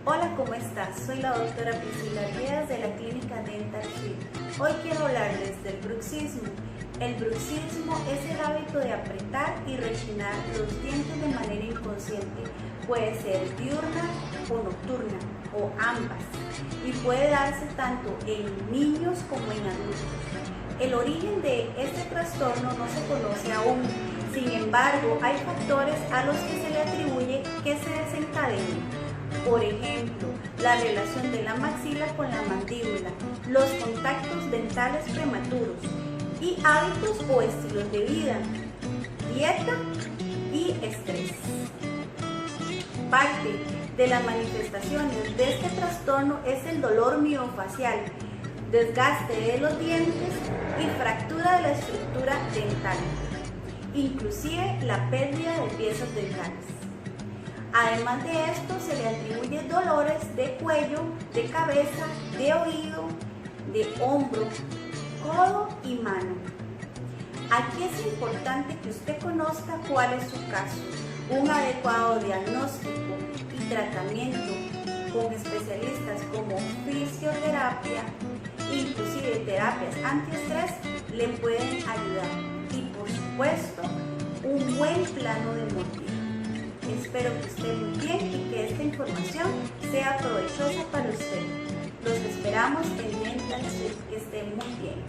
Hola, ¿cómo estás? Soy la doctora Priscila Díaz de la clínica Dental Fit. Hoy quiero hablarles del bruxismo. El bruxismo es el hábito de apretar y rechinar los dientes de manera inconsciente. Puede ser diurna o nocturna o ambas y puede darse tanto en niños como en adultos. El origen de este trastorno no se conoce aún. Sin embargo, hay factores a los que se le atribuye que se desencadenen. Por ejemplo, la relación de la maxila con la mandíbula, los contactos dentales prematuros y hábitos o estilos de vida, dieta y estrés. Parte de las manifestaciones de este trastorno es el dolor miofacial, desgaste de los dientes y fractura de la estructura dental, inclusive la pérdida de piezas dentales. Además de esto, se le atribuye dolores de cuello, de cabeza, de oído, de hombro, codo y mano. Aquí es importante que usted conozca cuál es su caso. Un adecuado diagnóstico y tratamiento con especialistas como fisioterapia, inclusive terapias antiestrés, le pueden ayudar. Y por supuesto, un buen plano de motilidad. Espero que esté muy bien y que esta información sea provechosa para usted. Los esperamos en Dental Fit. Que estén muy bien.